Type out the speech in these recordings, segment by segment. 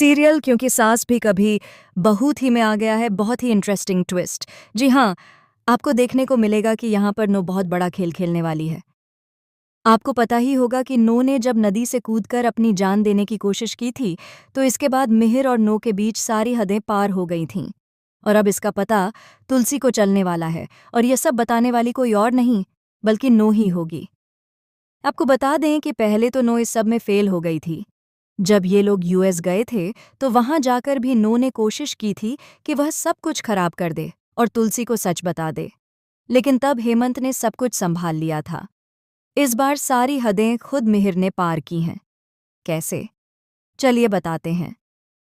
Serial क्योंकि सास भी कभी बहू थी में आ गया है, बहुत ही इंटरेस्टिंग ट्विस्ट। जी हाँ, आपको देखने को मिलेगा कि यहाँ पर नो बहुत बड़ा खेल खेलने वाली है। आपको पता ही होगा कि नो ने जब नदी से कूदकर अपनी जान देने की कोशिश की थी, तो इसके बाद मिहिर और नो के बीच सारी हदें पार हो गई थीं। और अब इसका पता तुलसी को चलने वाला है, और ये सब बताने वाली कोई और नहीं, बल्कि नो ही होगी। आपको बता दें कि पहले तो नो इस सब में फेल हो गई थी। जब ये लोग यूएस गए थे तो वहां जाकर भी नो ने कोशिश की थी कि वह सब कुछ खराब कर दे और तुलसी को सच बता दे। लेकिन तब हेमंत ने सब कुछ संभाल लिया था। इस बार सारी हदें खुद मिहिर ने पार की हैं। कैसे? चलिए बताते हैं।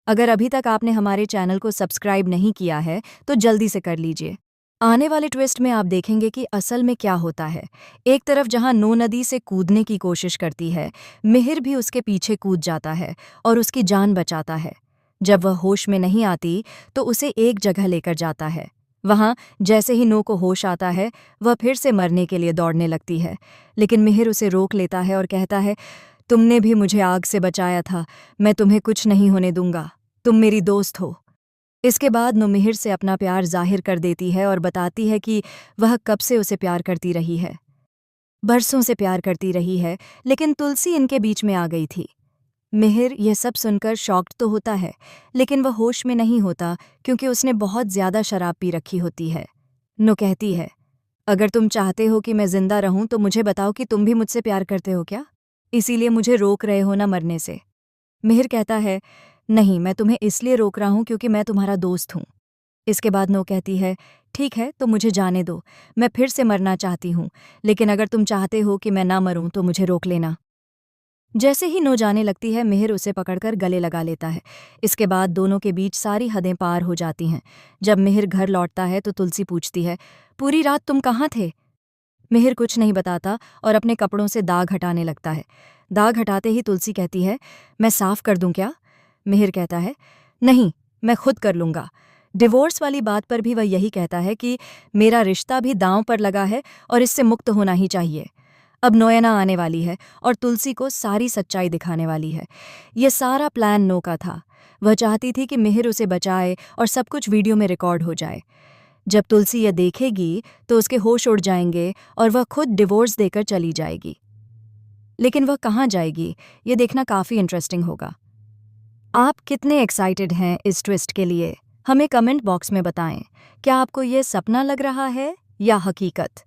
अगर अभी तक आपने हमारे चैनल को सब्सक्राइब नहीं किया है तो जल्दी से कर लीजिए। आने वाले ट्विस्ट में आप देखेंगे कि असल में क्या होता है। एक तरफ जहां नो नदी से कूदने की कोशिश करती है, मिहिर भी उसके पीछे कूद जाता है और उसकी जान बचाता है। जब वह होश में नहीं आती तो उसे एक जगह लेकर जाता है। वहां जैसे ही नो को होश आता है, वह फिर से मरने के लिए दौड़ने लगती है। लेकिन मिहिर उसे रोक लेता है और कहता है, तुमने भी मुझे आग से बचाया था, मैं तुम्हें कुछ नहीं होने दूंगा, तुम मेरी दोस्त हो। इसके बाद नो मिहिर से अपना प्यार जाहिर कर देती है और बताती है कि वह कब से उसे प्यार करती रही है। बरसों से प्यार करती रही है, लेकिन तुलसी इनके बीच में आ गई थी। मिहिर यह सब सुनकर शॉक्ड तो होता है, लेकिन वह होश में नहीं होता क्योंकि उसने बहुत ज्यादा शराब पी रखी होती है। नो कहती है, अगर तुम चाहते हो कि मैं जिंदा रहूं तो मुझे बताओ कि तुम भी मुझसे प्यार करते हो क्या? इसीलिए मुझे रोक रहे हो ना मरने से? मिहिर कहता है, नहीं, मैं तुम्हें इसलिए रोक रहा हूं क्योंकि मैं तुम्हारा दोस्त हूं। इसके बाद नो कहती है, ठीक है तो मुझे जाने दो, मैं फिर से मरना चाहती हूँ, लेकिन अगर तुम चाहते हो कि मैं ना मरूं तो मुझे रोक लेना। जैसे ही नो जाने लगती है, मिहिर उसे पकड़कर गले लगा लेता है। इसके बाद दोनों के बीच सारी हदें पार हो जाती हैं। जब मिहिर घर लौटता है तो तुलसी पूछती है, पूरी रात तुम कहाँ थे? मिहिर कुछ नहीं बताता और अपने कपड़ों से दाग हटाने लगता है। दाग हटाते ही तुलसी कहती है, मैं साफ कर दूं क्या? मिहिर कहता है, नहीं, मैं खुद कर लूंगा। डिवोर्स वाली बात पर भी वह यही कहता है कि मेरा रिश्ता भी दांव पर लगा है और इससे मुक्त होना ही चाहिए। अब नोयना आने वाली है और तुलसी को सारी सच्चाई दिखाने वाली है। ये सारा प्लान नो का था। वह चाहती थी कि मिहिर उसे बचाए और सब कुछ वीडियो में रिकॉर्ड हो जाए। जब तुलसी यह देखेगी तो उसके होश उड़ जाएंगे और वह खुद डिवोर्स देकर चली जाएगी। लेकिन वह कहाँ जाएगी, ये देखना काफ़ी इंटरेस्टिंग होगा। आप कितने एक्साइटेड हैं इस ट्विस्ट के लिए? हमें कमेंट बॉक्स में बताएं। क्या आपको ये सपना लग रहा है या हकीकत?